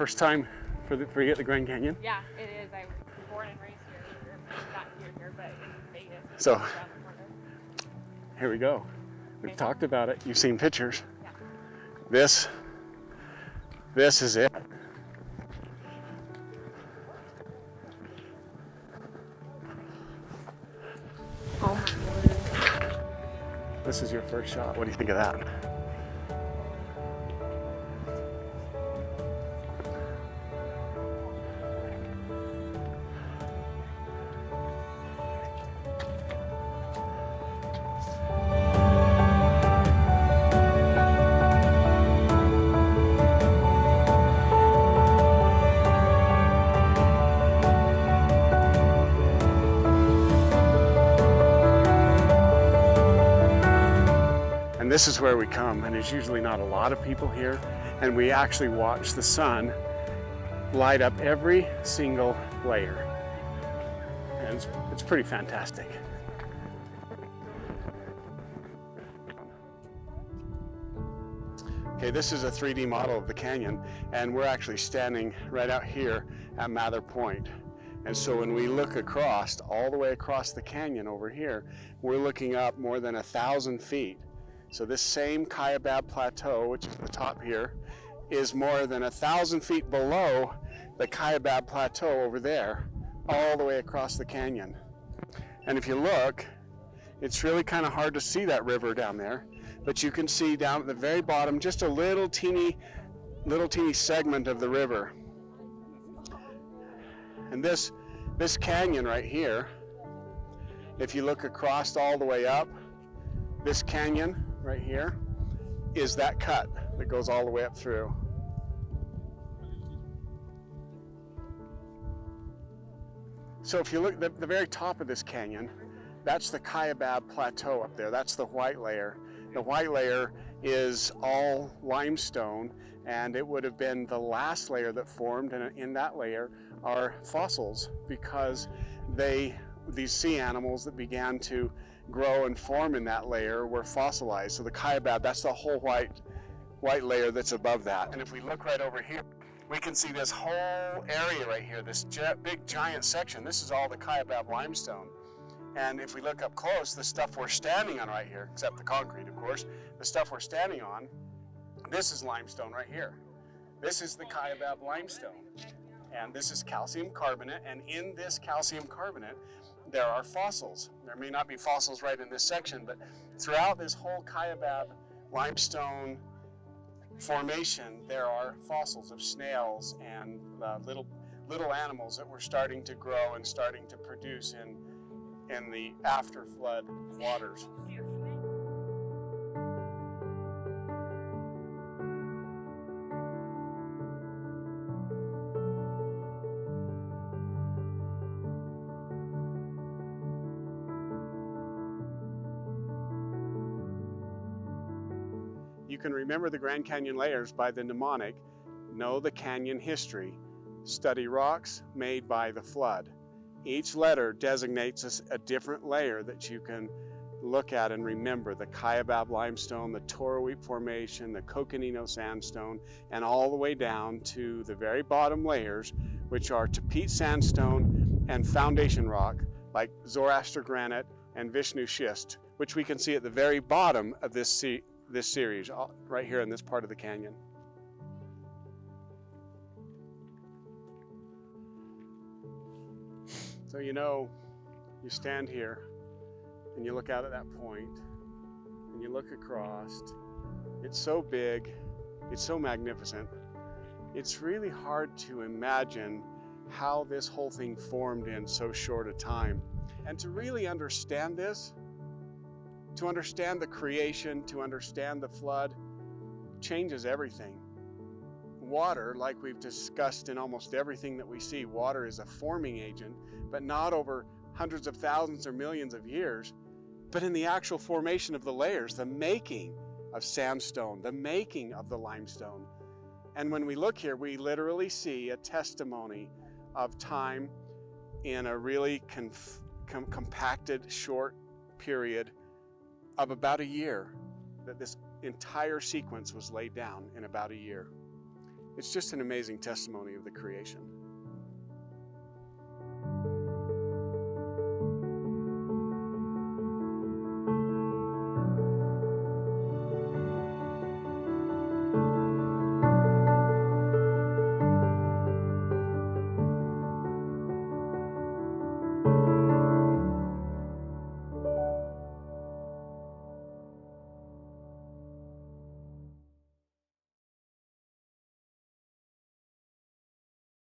First time for you at the Grand Canyon? Yeah, it is. I was born and raised here, not here, but in Vegas. So, Around the corner. here we go. We've talked about it. You've seen pictures. Yeah. This is it. Oh my Lord. This is your first shot. What do you think of that? And this is where we come, and there's usually not a lot of people here, and we actually watch the sun light up every single layer. And it's pretty fantastic. Okay, this is a 3D model of the canyon, and we're actually standing right out here at Mather Point. And so when we look across, all the way across the canyon over here, we're looking up more than 1,000 feet. So this same Kaibab Plateau, which is the top here, is more than 1,000 feet below the Kaibab Plateau over there, all the way across the canyon. And if you look, it's really kind of hard to see that river down there, but you can see down at the very bottom just a little teeny segment of the river. And this canyon right here, if you look across all the way up, this canyon right here is that cut that goes all the way up through. So if you look at the very top of this canyon, that's the Kaibab Plateau up there. That's the white layer. The white layer is all limestone, and it would have been the last layer that formed, and in that layer are fossils, because these sea animals that began to grow and form in that layer were fossilized. So the Kaibab, that's the whole white layer that's above that. And if we look right over here, we can see this whole area right here, this big giant section. This is all the Kaibab limestone. And if we look up close, the stuff we're standing on right here, except the concrete, of course, the stuff we're standing on, this is limestone right here. This is the Kaibab limestone. And this is calcium carbonate, and in this calcium carbonate, there are fossils. There may not be fossils right in this section, but throughout this whole Kaibab limestone formation, there are fossils of snails and little animals that were starting to grow and starting to produce in the after flood waters. You can remember the Grand Canyon layers by the mnemonic, know the canyon history, study rocks made by the flood. Each letter designates a different layer that you can look at and remember: the Kaibab limestone, the Toroweap Formation, the Coconino sandstone, and all the way down to the very bottom layers, which are Tapete sandstone and foundation rock like Zoroaster granite and Vishnu schist, which we can see at the very bottom of this series, right here in this part of the canyon. So you stand here and you look out at that point and you look across. It's so big, it's so magnificent. It's really hard to imagine how this whole thing formed in so short a time. And to really understand this, to understand the creation, to understand the flood, changes everything. Water, like we've discussed in almost everything that we see, water is a forming agent, but not over hundreds of thousands or millions of years, but in the actual formation of the layers, the making of sandstone, the making of the limestone. And when we look here, we literally see a testimony of time in a really compacted, short period of about a year, that this entire sequence was laid down in about a year. It's just an amazing testimony of the creation.